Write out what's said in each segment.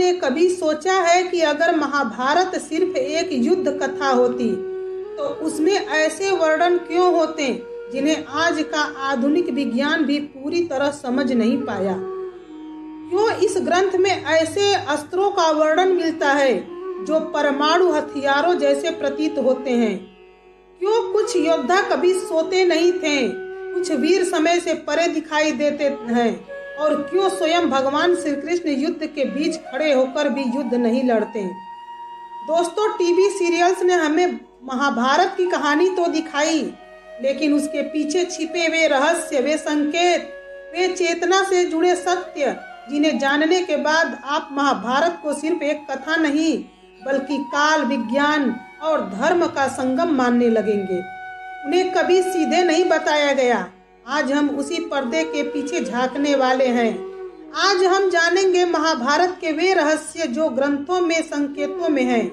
आपने कभी सोचा है कि अगर महाभारत सिर्फ एक युद्ध कथा होती तो उसमें ऐसे वर्णन क्यों होते जिन्हें आज का आधुनिक विज्ञान भी पूरी तरह समझ नहीं पाया? क्यों इस ग्रंथ में ऐसे अस्त्रों का वर्णन मिलता है जो परमाणु हथियारों जैसे प्रतीत होते हैं? क्यों कुछ योद्धा कभी सोते नहीं थे, कुछ वीर समय से परे दिखाई देते हैं, और क्यों स्वयं भगवान श्री कृष्ण युद्ध के बीच खड़े होकर भी युद्ध नहीं लड़ते? दोस्तों, टीवी सीरियल्स ने हमें महाभारत की कहानी तो दिखाई, लेकिन उसके पीछे छिपे वे रहस्य, वे संकेत, वे चेतना से जुड़े सत्य, जिन्हें जानने के बाद आप महाभारत को सिर्फ एक कथा नहीं बल्कि काल, विज्ञान और धर्म का संगम मानने लगेंगे। उन्हें कभी सीधे नहीं बताया गया। आज हम उसी पर्दे के पीछे झांकने वाले हैं। आज हम जानेंगे महाभारत के वे रहस्य जो ग्रंथों में, संकेतों में हैं,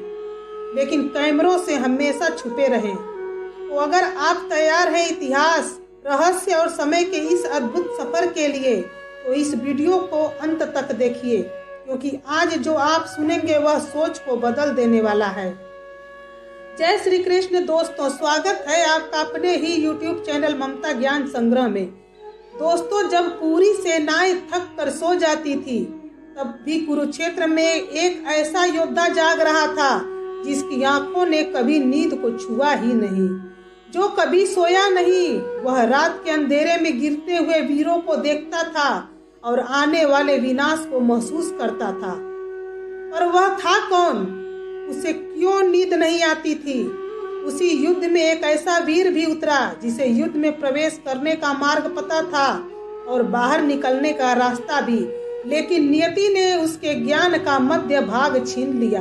लेकिन कैमरों से हमेशा छुपे रहे। तो अगर आप तैयार हैं इतिहास, रहस्य और समय के इस अद्भुत सफर के लिए, तो इस वीडियो को अंत तक देखिए, क्योंकि आज जो आप सुनेंगे वह सोच को बदल देने वाला है। जय श्री कृष्ण दोस्तों, स्वागत है आपका अपने ही YouTube चैनल ममता ज्ञान संग्रह में। दोस्तों, जब पूरी सेनाएं थक कर सो जाती थी, तब भी कुरुक्षेत्र में एक ऐसा योद्धा जाग रहा था जिसकी आंखों ने कभी नींद को छुआ ही नहीं, जो कभी सोया नहीं। वह रात के अंधेरे में गिरते हुए वीरों को देखता था और आने वाले विनाश को महसूस करता था। पर वह था कौन? उसे क्यों नींद नहीं आती थी? उसी युद्ध में एक ऐसा वीर भी उतरा जिसे युद्ध में प्रवेश करने का मार्ग पता था और बाहर निकलने का रास्ता भी, लेकिन नियति ने उसके ज्ञान का मध्य भाग छीन लिया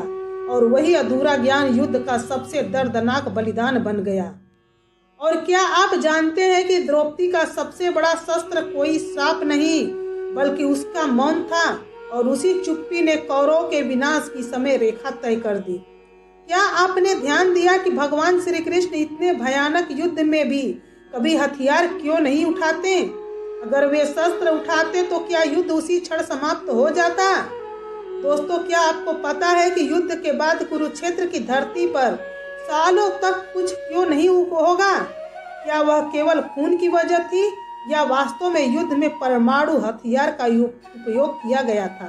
और वही अधूरा ज्ञान युद्ध का सबसे दर्दनाक बलिदान बन गया। और क्या आप जानते हैं कि द्रौपदी का सबसे बड़ा शस्त्र कोई श्राप नहीं बल्कि उसका मौन था, और उसी चुप्पी ने कौरवों के विनाश की समय रेखा तय कर दी। क्या आपने ध्यान दिया कि भगवान श्री कृष्ण इतने भयानक युद्ध में भी कभी हथियार क्यों नहीं उठाते? अगर वे शस्त्र उठाते तो क्या युद्ध उसी क्षण समाप्त हो जाता? दोस्तों, क्या आपको पता है कि युद्ध के बाद कुरुक्षेत्र की धरती पर सालों तक कुछ क्यों नहीं होगा? क्या वह केवल खून की वजह थी या वास्तव में युद्ध में परमाणु हथियार का उपयोग किया गया था,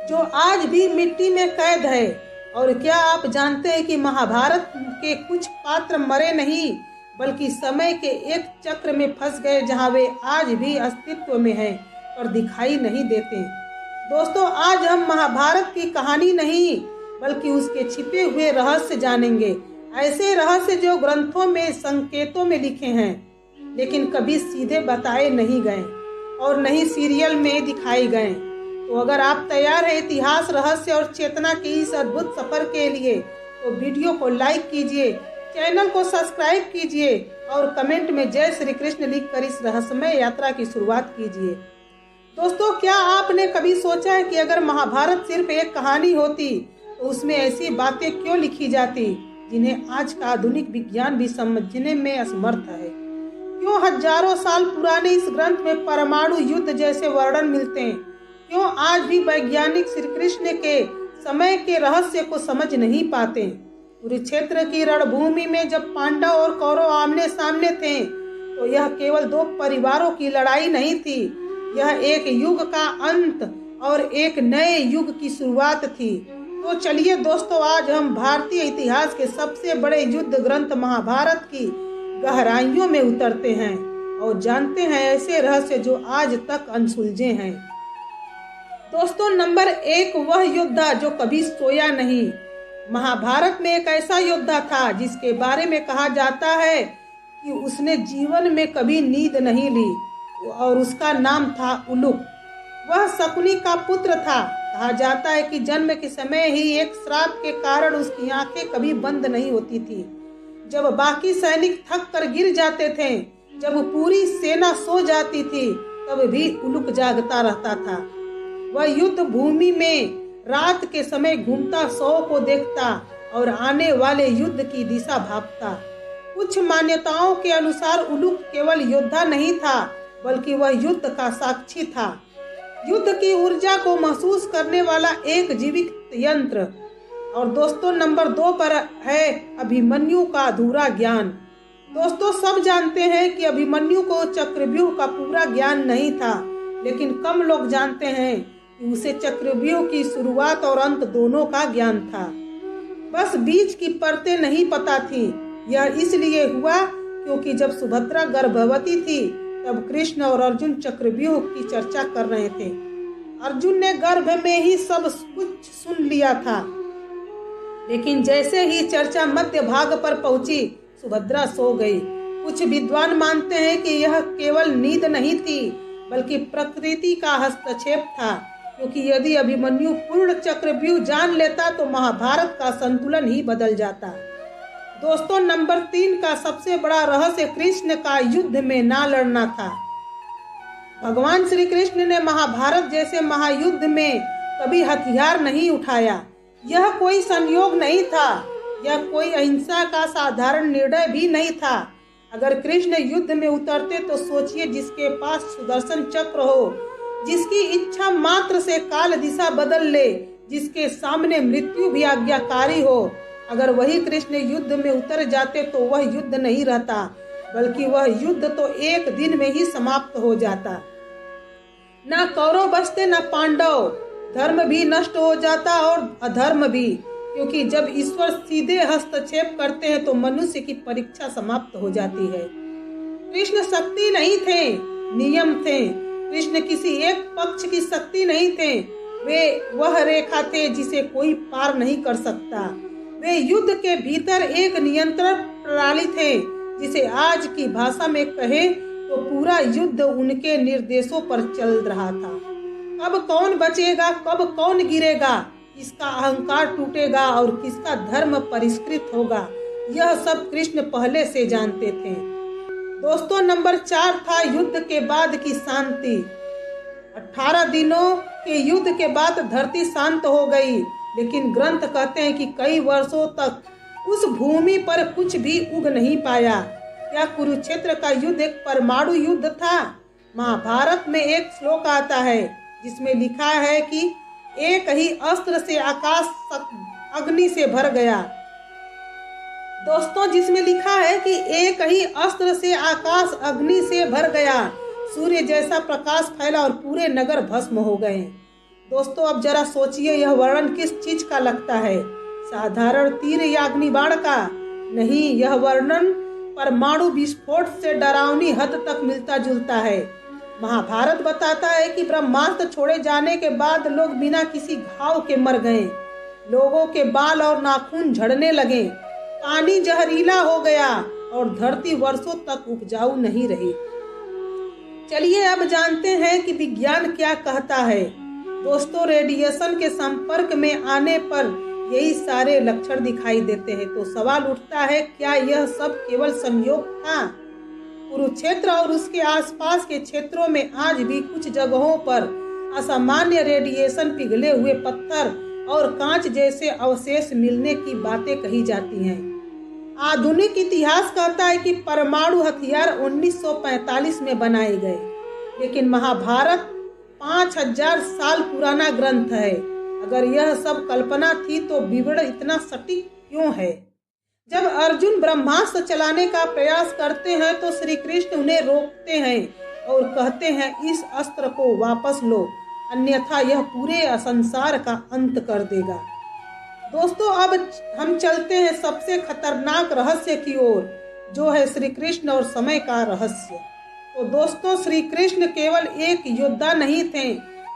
जो आज भी मिट्टी में कैद है? और क्या आप जानते हैं कि महाभारत के कुछ पात्र मरे नहीं बल्कि समय के एक चक्र में फंस गए, जहां वे आज भी अस्तित्व में हैं पर दिखाई नहीं देते? दोस्तों, आज हम महाभारत की कहानी नहीं बल्कि उसके छिपे हुए रहस्य जानेंगे। ऐसे रहस्य जो ग्रंथों में, संकेतों में लिखे हैं, लेकिन कभी सीधे बताए नहीं गए और नहीं सीरियल में दिखाए गए। तो अगर आप तैयार हैं इतिहास, रहस्य और चेतना के इस अद्भुत सफर के लिए, तो वीडियो को लाइक कीजिए, चैनल को सब्सक्राइब कीजिए और कमेंट में जय श्री कृष्ण लिखकर इस रहस्यमय यात्रा की शुरुआत कीजिए। दोस्तों, क्या आपने कभी सोचा है कि अगर महाभारत सिर्फ एक कहानी होती तो उसमें ऐसी बातें क्यों लिखी जाती जिन्हें आज का आधुनिक विज्ञान भी समझने में असमर्थ है? क्यों हजारों साल पुराने इस ग्रंथ में परमाणु युद्ध जैसे वर्णन मिलते हैं? क्यों आज भी वैज्ञानिक श्री कृष्ण के समय के रहस्य को समझ नहीं पाते? कुरुक्षेत्र की रणभूमि में जब पांडव और कौरव आमने सामने थे, तो यह केवल दो परिवारों की लड़ाई नहीं थी, यह एक युग का अंत और एक नए युग की शुरुआत थी। तो चलिए दोस्तों, आज हम भारतीय इतिहास के सबसे बड़े युद्ध ग्रंथ महाभारत की गहराइयों में उतरते हैं और जानते हैं ऐसे रहस्य जो आज तक अनसुलझे हैं। दोस्तों, नंबर 1, वह योद्धा जो कभी सोया नहीं। महाभारत में एक ऐसा योद्धा था जिसके बारे में कहा जाता है कि उसने जीवन में कभी नींद नहीं ली, और उसका नाम था उलूप। वह शकुनी का पुत्र था। कहा जाता है कि जन्म के समय ही एक श्राप के कारण उसकी आंखें कभी बंद नहीं होती थी। जब बाकी सैनिक थक कर गिर जाते थे, जब पूरी सेना सो जाती थी, तब भी उलूप जागता रहता था। वह युद्ध भूमि में रात के समय घूमता, शव को देखता और आने वाले युद्ध की दिशा भांपता। कुछ मान्यताओं के अनुसार उलूप केवल योद्धा नहीं था, बल्कि वह युद्ध का साक्षी था। युद्ध की ऊर्जा को महसूस करने वाला एक जीवित यंत्र। और दोस्तों नंबर 2 पर है अभिमन्यु का अधूरा ज्ञान। दोस्तों सब जानते हैं कि अभिमन्यु को चक्रव्यूह का पूरा ज्ञान नहीं था, लेकिन कम लोग जानते हैं कि उसे चक्रव्यूह की शुरुआत और अंत दोनों का ज्ञान था। बस बीच की परतें नहीं पता थी। यह इसलिए हुआ क्योंकि जब सुभद्रा गर्भवती थी तब कृष्ण और अर्जुन चक्रव्यूह की चर्चा कर रहे थे। अर्जुन ने गर्भ में ही सब कुछ सुन लिया था, लेकिन जैसे ही चर्चा मध्य भाग पर पहुंची सुभद्रा सो गई। कुछ विद्वान मानते हैं कि यह केवल नींद नहीं थी, बल्कि प्रकृति का हस्तक्षेप था, क्योंकि यदि अभिमन्यु पूर्ण चक्रव्यूह जान लेता तो महाभारत का संतुलन ही बदल जाता। दोस्तों नंबर 3 का सबसे बड़ा रहस्य कृष्ण का युद्ध में ना लड़ना था। भगवान श्री कृष्ण ने महाभारत जैसे महायुद्ध में कभी हथियार नहीं उठाया। यह कोई संयोग नहीं था, यह कोई अहिंसा का साधारण निर्णय भी नहीं था। अगर कृष्ण युद्ध में उतरते तो सोचिए, जिसके पास सुदर्शन चक्र हो, जिसकी इच्छा मात्र से काल दिशा बदल ले, जिसके सामने मृत्यु भी आज्ञाकारी हो, अगर वही कृष्ण युद्ध में उतर जाते तो वह युद्ध नहीं रहता, बल्कि वह युद्ध तो एक दिन में ही समाप्त हो जाता। ना कौरव बचते ना पांडव, धर्म भी नष्ट हो जाता और अधर्म भी, क्योंकि जब ईश्वर सीधे हस्तक्षेप करते हैं तो मनुष्य की परीक्षा समाप्त हो जाती है। कृष्ण शक्ति नहीं थे, नियम थे। कृष्ण किसी एक पक्ष की शक्ति नहीं थे, वे वह रेखा थे जिसे कोई पार नहीं कर सकता। वे युद्ध के भीतर एक नियंत्रण प्रणाली थे, जिसे आज की भाषा में कहे तो पूरा युद्ध उनके निर्देशों पर चल रहा था। कब कौन बचेगा, कब कौन गिरेगा, किसका अहंकार टूटेगा और किसका धर्म परिष्कृत होगा, यह सब कृष्ण पहले से जानते थे। दोस्तों नंबर 4 था युद्ध के बाद की शांति। 18 दिनों के युद्ध के बाद धरती शांत हो गई, लेकिन ग्रंथ कहते हैं कि कई वर्षों तक उस भूमि पर कुछ भी उग नहीं पाया। क्या कुरुक्षेत्र का युद्ध एक परमाणु युद्ध था? महाभारत में एक श्लोक आता है जिसमें लिखा है कि एक ही अस्त्र से आकाश अग्नि से भर गया। दोस्तों जिसमें लिखा है कि एक ही अस्त्र से आकाश अग्नि से भर गया, सूर्य जैसा प्रकाश फैला और पूरे नगर भस्म हो गए। दोस्तों अब जरा सोचिए, यह वर्णन किस चीज का लगता है? साधारण तीर या अग्निबाण का? नहीं, यह वर्णन परमाणु विस्फोट से डरावनी हद तक मिलता जुलता है। महाभारत बताता है कि ब्रह्मास्त्र छोड़े जाने के बाद लोग बिना किसी घाव के मर गए। लोगों के बाल और नाखून झड़ने लगे, पानी जहरीला हो गया और धरती वर्षों तक उपजाऊ नहीं रही। चलिए अब जानते हैं कि विज्ञान क्या कहता है। दोस्तों रेडिएशन के संपर्क में आने पर यही सारे लक्षण दिखाई देते हैं। तो सवाल उठता है, क्या यह सब केवल संयोग था? कुरुक्षेत्र और उसके आसपास के क्षेत्रों में आज भी कुछ जगहों पर असामान्य रेडिएशन, पिघले हुए पत्थर और कांच जैसे अवशेष मिलने की बातें कही जाती हैं। आधुनिक इतिहास कहता है कि परमाणु हथियार 1945 में बनाए गए, लेकिन महाभारत 5000 साल पुराना ग्रंथ है। अगर यह सब कल्पना थी तो विवरण इतना सटीक क्यों है? जब अर्जुन ब्रह्मास्त्र चलाने का प्रयास करते हैं तो श्री कृष्ण उन्हें रोकते हैं और कहते हैं, इस अस्त्र को वापस लो, अन्यथा यह पूरे संसार का अंत कर देगा। दोस्तों अब हम चलते हैं सबसे खतरनाक रहस्य की ओर, जो है श्री कृष्ण और समय का रहस्य। तो दोस्तों श्री कृष्ण केवल एक योद्धा नहीं थे,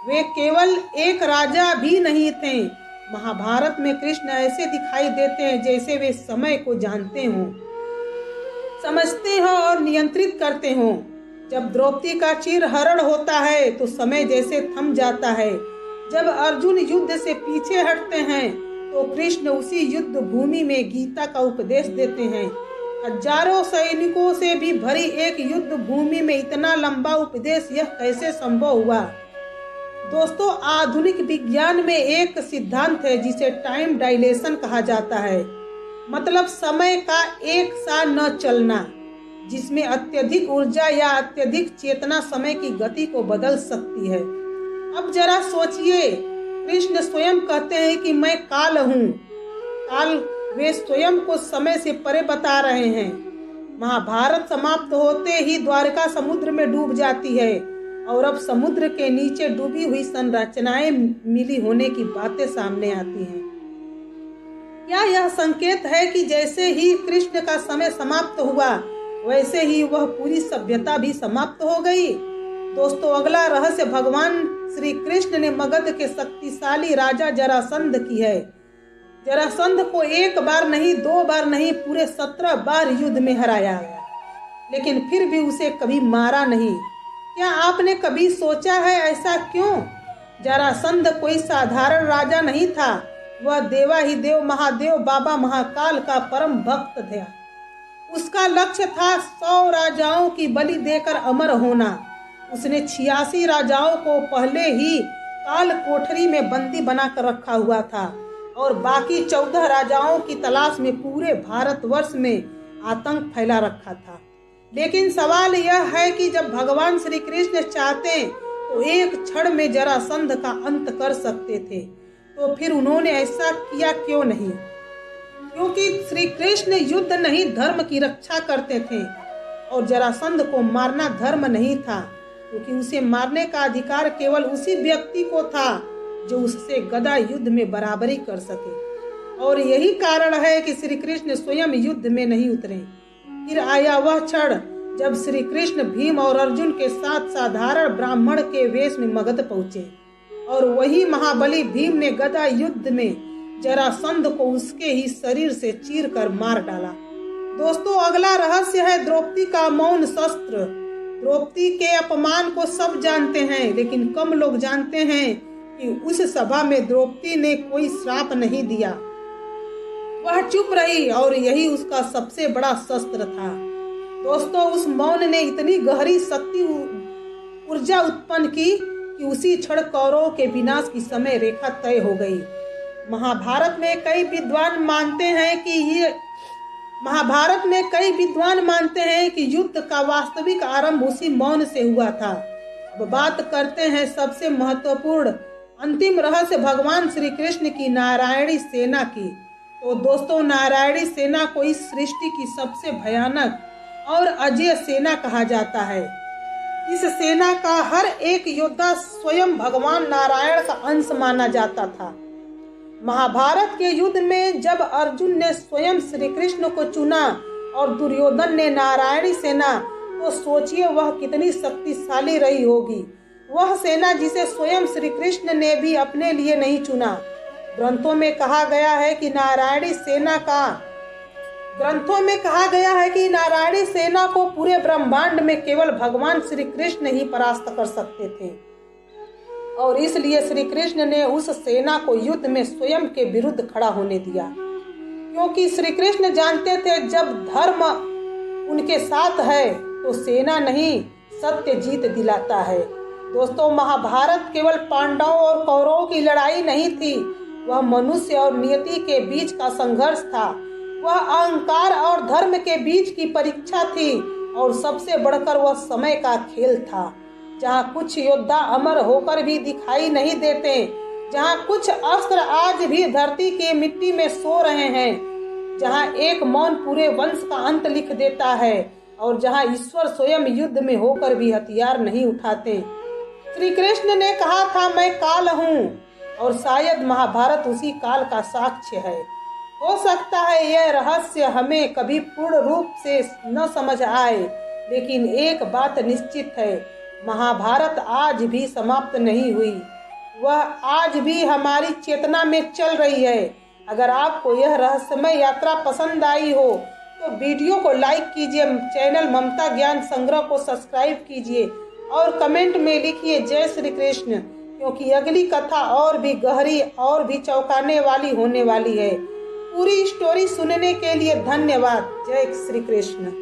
वे केवल एक राजा भी नहीं थे। महाभारत में कृष्ण ऐसे दिखाई देते हैं जैसे वे समय को जानते हों, समझते हों और नियंत्रित करते हों। जब द्रौपदी का चीरहरण होता है तो समय जैसे थम जाता है। जब अर्जुन युद्ध से पीछे हटते हैं तो कृष्ण उसी युद्ध भूमि में गीता का उपदेश देते हैं। हजारों सैनिकों से भी भरी एक युद्ध भूमि में इतना लंबा उपदेश, यह कैसे संभव हुआ? दोस्तों आधुनिक विज्ञान में एक सिद्धांत है जिसे टाइम डायलेशन कहा जाता है, मतलब समय का एक साथ न चलना, जिसमें अत्यधिक ऊर्जा या अत्यधिक चेतना समय की गति को बदल सकती है। अब जरा सोचिए, कृष्ण स्वयं कहते हैं कि मैं काल हूँ। काल वे स्वयं को समय से परे बता रहे हैं। महाभारत समाप्त होते ही द्वारका समुद्र में डूब जाती है और अब समुद्र के नीचे डूबी हुई संरचनाएं मिली होने की बातें सामने आती हैं। क्या यह संकेत है कि जैसे ही कृष्ण का समय समाप्त हुआ वैसे ही वह पूरी सभ्यता भी समाप्त हो गई? दोस्तों, अगला रहस्य भगवान श्री कृष्ण ने मगध के शक्तिशाली राजा जरासंध की है। जरासंध को एक बार नहीं, 2 बार नहीं, पूरे 17 बार युद्ध में हराया गया, लेकिन फिर भी उसे कभी मारा नहीं। क्या आपने कभी सोचा है ऐसा क्यों? जरासंध कोई साधारण राजा नहीं था, वह देवा ही देव महादेव बाबा महाकाल का परम भक्त था। उसका लक्ष्य था 100 राजाओं की बलि देकर अमर होना। उसने 86 राजाओं को पहले ही काल कोठरी में बंदी बनाकर रखा हुआ था और बाकी 14 राजाओं की तलाश में पूरे भारतवर्ष में आतंक फैला रखा था। लेकिन सवाल यह है कि जब भगवान श्री कृष्ण चाहते तो एक क्षण में जरासंध का अंत कर सकते थे, तो फिर उन्होंने ऐसा किया क्यों नहीं? क्योंकि श्री कृष्ण युद्ध नहीं, धर्म की रक्षा करते थे और जरासंध को मारना धर्म नहीं था, क्योंकि उसे मारने का अधिकार केवल उसी व्यक्ति को था जो उससे गदा युद्ध में बराबरी कर सके। और यही कारण है कि श्री कृष्ण स्वयं युद्ध में नहीं उतरे। फिर आया वह क्षण जब श्री कृष्ण भीम और अर्जुन के साथ साधारण ब्राह्मण के वेश में मगध पहुंचे और वही महाबली भीम ने गदा युद्ध में जरासंध को उसके ही शरीर से चीर कर मार डाला। दोस्तों, अगला रहस्य है द्रौपदी का मौन शस्त्र। द्रौपदी के अपमान को सब जानते हैं, लेकिन कम लोग जानते हैं कि उस सभा में द्रौपदी ने कोई श्राप नहीं दिया। वह चुप रही और यही उसका सबसे बड़ा शस्त्र था। दोस्तों, उस मौन ने इतनी गहरी शक्ति ऊर्जा उत्पन्न की कि उसी क्षण कौरवों के विनाश की समय रेखा तय हो गई। महाभारत में कई विद्वान मानते हैं कि युद्ध का वास्तविक आरंभ उसी मौन से हुआ था। अब बात करते हैं सबसे महत्वपूर्ण अंतिम रहस्य भगवान श्री कृष्ण की नारायणी सेना की। तो दोस्तों, नारायणी सेना को इस सृष्टि की सबसे भयानक और अजेय सेना कहा जाता है। इस सेना का हर एक योद्धा स्वयं भगवान नारायण का अंश माना जाता था। महाभारत के युद्ध में जब अर्जुन ने स्वयं श्री कृष्ण को चुना और दुर्योधन ने नारायणी सेना, तो सोचिए वह कितनी शक्तिशाली रही होगी। वह सेना जिसे स्वयं श्री कृष्ण ने भी अपने लिए नहीं चुना। ग्रंथों में कहा गया है कि नारायणी सेना को पूरे ब्रह्मांड में केवल भगवान श्री कृष्ण ही परास्त कर सकते थे और इसलिए श्री कृष्ण ने उस सेना को युद्ध में स्वयं के विरुद्ध खड़ा होने दिया, क्योंकि श्री कृष्ण जानते थे जब धर्म उनके साथ है तो सेना नहीं, सत्य जीत दिलाता है। दोस्तों, महाभारत केवल पांडवों और कौरवों की लड़ाई नहीं थी, वह मनुष्य और नियति के बीच का संघर्ष था। वह अहंकार और धर्म के बीच की परीक्षा थी और सबसे बढ़कर वह समय का खेल था, जहाँ कुछ योद्धा अमर होकर भी दिखाई नहीं देते, जहाँ कुछ अस्त्र आज भी धरती की मिट्टी में सो रहे हैं, जहाँ एक मौन पूरे वंश का अंत लिख देता है और जहाँ ईश्वर स्वयं युद्ध में होकर भी हथियार नहीं उठाते। श्री कृष्ण ने कहा था, मैं काल हूँ, और शायद महाभारत उसी काल का साक्ष्य है। हो सकता है यह रहस्य हमें कभी पूर्ण रूप से न समझ आए, लेकिन एक बात निश्चित है, महाभारत आज भी समाप्त नहीं हुई, वह आज भी हमारी चेतना में चल रही है। अगर आपको यह रहस्यमय यात्रा पसंद आई हो तो वीडियो को लाइक कीजिए, चैनल ममता ज्ञान संग्रह को सब्सक्राइब कीजिए और कमेंट में लिखिए जय श्री कृष्ण, क्योंकि अगली कथा और भी गहरी और भी चौंकाने वाली होने वाली है। पूरी स्टोरी सुनने के लिए धन्यवाद। जय श्री कृष्ण।